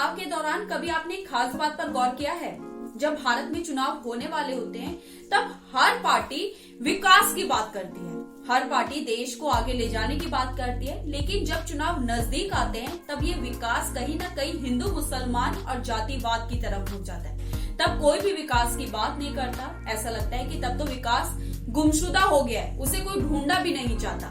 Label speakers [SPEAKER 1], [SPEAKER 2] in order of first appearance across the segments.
[SPEAKER 1] चुनाव के दौरान कभी आपने एक खास बात पर गौर किया है? जब भारत में चुनाव होने वाले होते हैं तब हर पार्टी विकास की बात करती है, हर पार्टी देश को आगे ले जाने की बात करती है। लेकिन जब चुनाव नजदीक आते हैं तब ये विकास कहीं न कहीं हिंदू मुसलमान और जातिवाद की तरफ हो जाता है। तब कोई भी विकास की बात नहीं करता। ऐसा लगता है कि तब तो विकास गुमशुदा हो गया है, उसे कोई ढूंढना भी नहीं चाहता।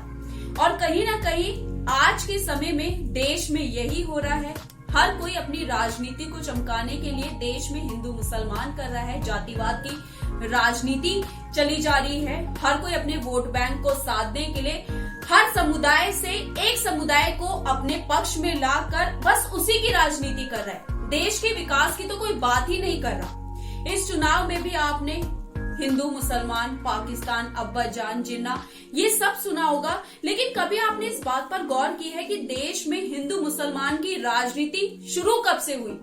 [SPEAKER 1] और कहीं ना कहीं आज के समय में देश में यही हो रहा है। हर कोई अपनी राजनीति को चमकाने के लिए देश में हिंदू मुसलमान कर रहा है, जातिवाद की राजनीति चली जा रही है। हर कोई अपने वोट बैंक को साधने के लिए हर समुदाय से एक समुदाय को अपने पक्ष में लाकर बस उसी की राजनीति कर रहा है। देश के विकास की तो कोई बात ही नहीं कर रहा। इस चुनाव में भी आपने हिंदू मुसलमान, पाकिस्तान, अब्बाजान, जिन्ना, ये सब सुना होगा। लेकिन कभी आपने इस बात पर गौर की है कि देश में हिंदू मुसलमान की राजनीति शुरू कब से हुई,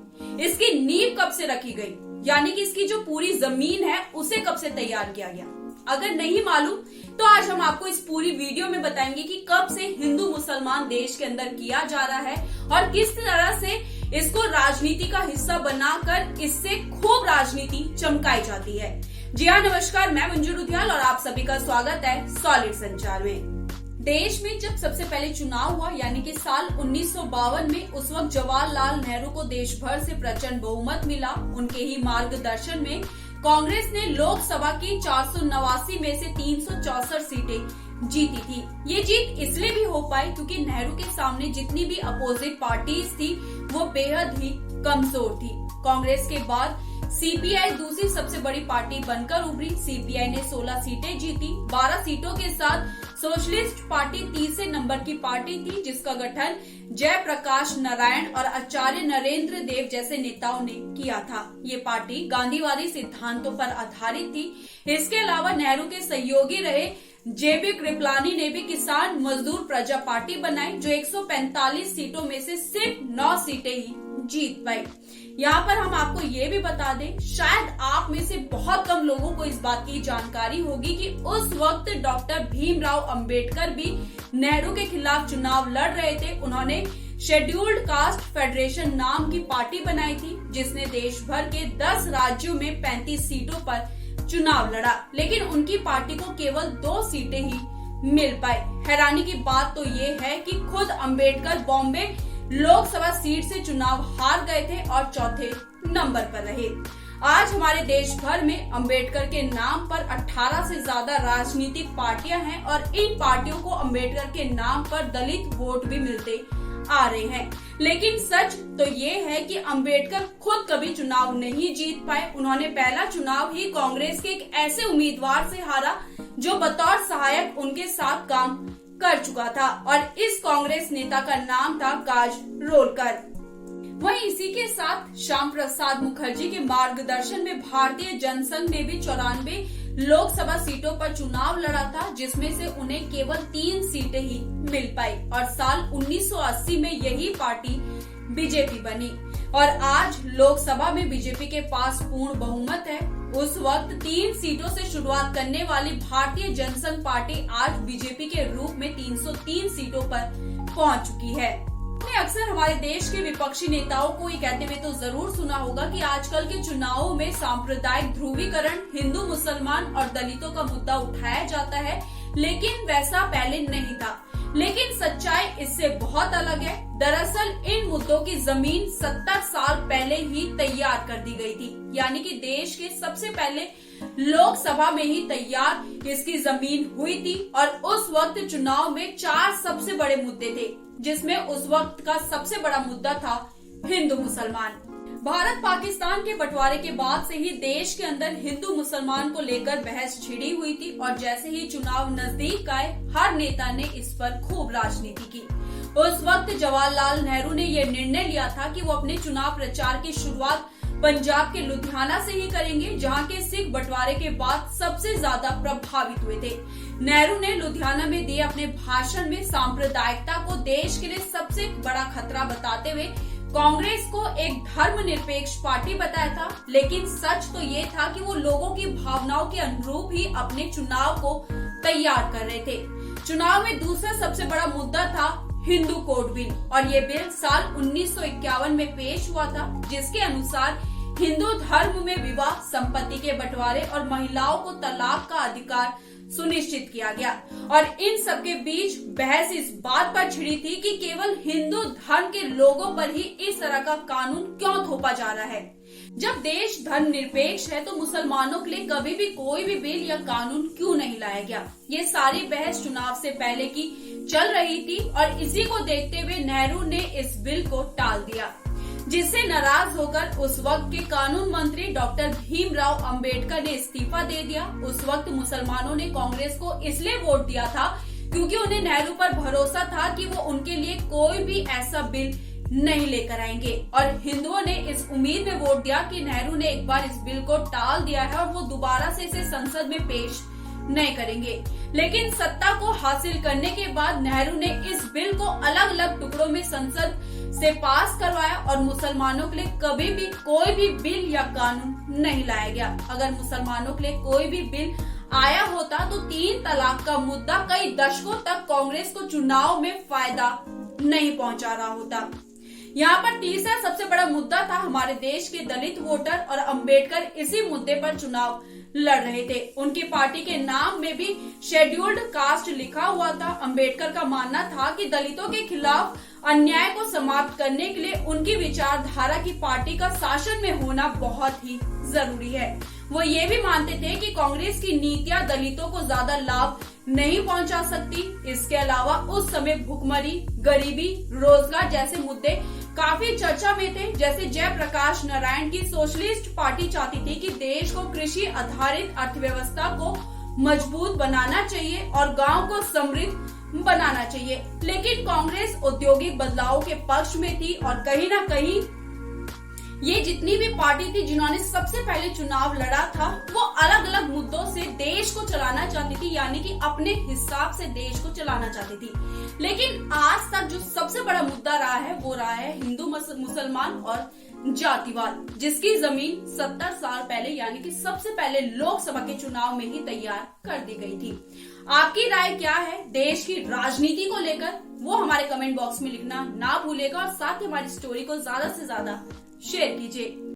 [SPEAKER 1] इसकी नींव कब से रखी गई, यानी कि इसकी जो पूरी जमीन है उसे कब से तैयार किया गया? अगर नहीं मालूम तो आज हम आपको इस पूरी वीडियो में बताएंगे कि कब से हिंदू मुसलमान देश के अंदर किया जा रहा है और किस तरह से इसको राजनीति का हिस्सा बनाकर इससे खूब राजनीति चमकाई जाती है। जी हाँ, नमस्कार, मैं मंजू रुधियाल और आप सभी का स्वागत है सॉलिड संचार में। देश में जब सबसे पहले चुनाव हुआ यानी कि साल 1952 में, उस वक्त जवाहरलाल नेहरू को देश भर से प्रचंड बहुमत मिला। उनके ही मार्गदर्शन में कांग्रेस ने लोकसभा की 489 में से 364 सीटें जीती थी। ये जीत इसलिए भी हो पाई क्योंकि नेहरू के सामने जितनी भी अपोजिट पार्टीज थी वो बेहद ही कमजोर थी। कांग्रेस के बाद सीपीआई दूसरी सबसे बड़ी पार्टी बनकर उभरी। सीपीआई ने 16 सीटें जीती। 12 सीटों के साथ सोशलिस्ट पार्टी तीसरे नंबर की पार्टी थी, जिसका गठन जयप्रकाश नारायण और आचार्य नरेंद्र देव जैसे नेताओं ने किया था। ये पार्टी गांधीवादी सिद्धांतों पर आधारित थी। इसके अलावा नेहरू के सहयोगी रहे जेबी कृपलानी ने भी किसान मजदूर प्रजा पार्टी बनाई, जो 145 सीटों में से सिर्फ 9 सीटें ही जीत पाई। यहाँ पर हम आपको ये भी बता दें, शायद आप में से बहुत कम लोगों को इस बात की जानकारी होगी कि उस वक्त डॉक्टर भीमराव अंबेडकर भी नेहरू के खिलाफ चुनाव लड़ रहे थे। उन्होंने शेड्यूल्ड कास्ट फेडरेशन नाम की पार्टी बनाई थी, जिसने देश भर के 10 राज्यों में 35 सीटों पर चुनाव लड़ा। लेकिन उनकी पार्टी को केवल 2 सीटें ही मिल पाई। हैरानी की बात तो ये है कि खुद अंबेडकर बॉम्बे लोकसभा सीट से चुनाव हार गए थे और चौथे नंबर पर रहे। आज हमारे देश भर में अंबेडकर के नाम पर 18 से ज्यादा राजनीतिक पार्टियां हैं और इन पार्टियों को अंबेडकर के नाम पर दलित वोट भी मिलते आ रहे हैं। लेकिन सच तो ये है कि अंबेडकर खुद कभी चुनाव नहीं जीत पाए। उन्होंने पहला चुनाव ही कांग्रेस के एक ऐसे उम्मीदवार से हारा जो बतौर सहायक उनके साथ काम कर चुका था और इस कांग्रेस नेता का नाम था काजरोलकर। वहीं इसी के साथ श्याम प्रसाद मुखर्जी के मार्गदर्शन में भारतीय जनसंघ ने भी 94 लोकसभा सीटों पर चुनाव लड़ा था, जिसमें से उन्हें केवल 3 सीटें ही मिल पाई और साल 1980 में यही पार्टी बीजेपी बनी और आज लोकसभा में बीजेपी के पास पूर्ण बहुमत है। उस वक्त 3 सीटों से शुरुआत करने वाली भारतीय जनसंघ पार्टी आज बीजेपी के रूप में 303 सीटों पर पहुंच चुकी है। आपने अक्सर हमारे देश के विपक्षी नेताओं को ये कहते हुए तो जरूर सुना होगा कि आजकल के चुनावों में सांप्रदायिक ध्रुवीकरण, हिंदू मुसलमान और दलितों का मुद्दा उठाया जाता है, लेकिन वैसा पहले नहीं था। लेकिन सच्चाई इससे बहुत अलग है। दरअसल इन मुद्दों की जमीन 70 साल पहले ही तैयार कर दी गई थी, यानी कि देश के सबसे पहले लोकसभा में ही तैयार इसकी जमीन हुई थी। और उस वक्त चुनाव में 4 सबसे बड़े मुद्दे थे, जिसमें उस वक्त का सबसे बड़ा मुद्दा था हिंदू मुसलमान। भारत पाकिस्तान के बंटवारे के बाद से ही देश के अंदर हिंदू मुसलमान को लेकर बहस छिड़ी हुई थी और जैसे ही चुनाव नजदीक आए हर नेता ने इस पर खूब राजनीति की। उस वक्त जवाहरलाल नेहरू ने यह निर्णय लिया था कि वो अपने चुनाव प्रचार की शुरुआत पंजाब के लुधियाना से ही करेंगे, जहां के सिख बंटवारे के बाद सबसे ज्यादा प्रभावित हुए थे। नेहरू ने लुधियाना में दिए अपने भाषण में सांप्रदायिकता को देश के लिए सबसे बड़ा खतरा बताते हुए कांग्रेस को एक धर्मनिरपेक्ष पार्टी बताया था। लेकिन सच तो ये था कि वो लोगों की भावनाओं के अनुरूप ही अपने चुनाव को तैयार कर रहे थे। चुनाव में दूसरा सबसे बड़ा मुद्दा था हिंदू कोड बिल। और ये बिल साल 1951 में पेश हुआ था, जिसके अनुसार हिंदू धर्म में विवाह, संपत्ति के बंटवारे और महिलाओं को तलाक का अधिकार सुनिश्चित किया गया। और इन सबके बीच बहस इस बात पर छिड़ी थी कि केवल हिंदू धर्म के लोगों पर ही इस तरह का कानून क्यों थोपा जा रहा है। जब देश धर्मनिरपेक्ष है तो मुसलमानों के लिए कभी भी कोई भी बिल या कानून क्यों नहीं लाया गया। ये सारी बहस चुनाव से पहले की चल रही थी और इसी को देखते हुए नेहरू ने इस बिल को टाल दिया, जिससे नाराज होकर उस वक्त के कानून मंत्री डॉक्टर भीमराव अंबेडकर ने इस्तीफा दे दिया। उस वक्त मुसलमानों ने कांग्रेस को इसलिए वोट दिया था क्योंकि उन्हें नेहरू पर भरोसा था कि वो उनके लिए कोई भी ऐसा बिल नहीं लेकर आएंगे, और हिंदुओं ने इस उम्मीद में वोट दिया कि नेहरू ने एक बार इस बिल को टाल दिया है और वो दोबारा से इसे संसद में पेश नहीं करेंगे। लेकिन सत्ता को हासिल करने के बाद नेहरू ने इस बिल को अलग अलग टुकड़ों में संसद से पास करवाया और मुसलमानों के लिए कभी भी कोई भी बिल या कानून नहीं लाया गया। अगर मुसलमानों के लिए कोई भी बिल आया होता तो 3 तलाक का मुद्दा कई दशकों तक कांग्रेस को चुनाव में फायदा नहीं पहुंचा रहा होता। यहाँ पर तीसरा सबसे बड़ा मुद्दा था हमारे देश के दलित वोटर, और अंबेडकर इसी मुद्दे पर चुनाव लड़ रहे थे। उनकी पार्टी के नाम में भी शेड्यूल्ड कास्ट लिखा हुआ था। अंबेडकर का मानना था कि दलितों के खिलाफ अन्याय को समाप्त करने के लिए उनकी विचारधारा की पार्टी का शासन में होना बहुत ही जरूरी है। वो ये भी मानते थे कि कांग्रेस की नीतियां दलितों को ज्यादा लाभ नहीं पहुंचा सकती। इसके अलावा उस समय भुखमरी, गरीबी, रोजगार जैसे मुद्दे काफी चर्चा में थे। जैसे जयप्रकाश नारायण की सोशलिस्ट पार्टी चाहती थी कि देश को कृषि आधारित अर्थव्यवस्था को मजबूत बनाना चाहिए और गांव को समृद्ध बनाना चाहिए, लेकिन कांग्रेस औद्योगिक बदलाव के पक्ष में थी। और कहीं न कहीं ये जितनी भी पार्टी थी जिन्होंने सबसे पहले चुनाव लड़ा था, वो अलग अलग मुद्दों से देश को चलाना चाहती थी, यानी कि अपने हिसाब से देश को चलाना चाहती थी। लेकिन आज तक जो सबसे बड़ा मुद्दा रहा है वो रहा है हिंदू मुसलमान और जातिवाद, जिसकी जमीन 70 साल पहले यानी कि सबसे पहले लोकसभा के चुनाव में ही तैयार कर दी गई थी। आपकी राय क्या है देश की राजनीति को लेकर, वो हमारे कमेंट बॉक्स में लिखना ना भूलेगा, और साथ ही हमारी स्टोरी को ज्यादा से ज्यादा शेयर कीजिए।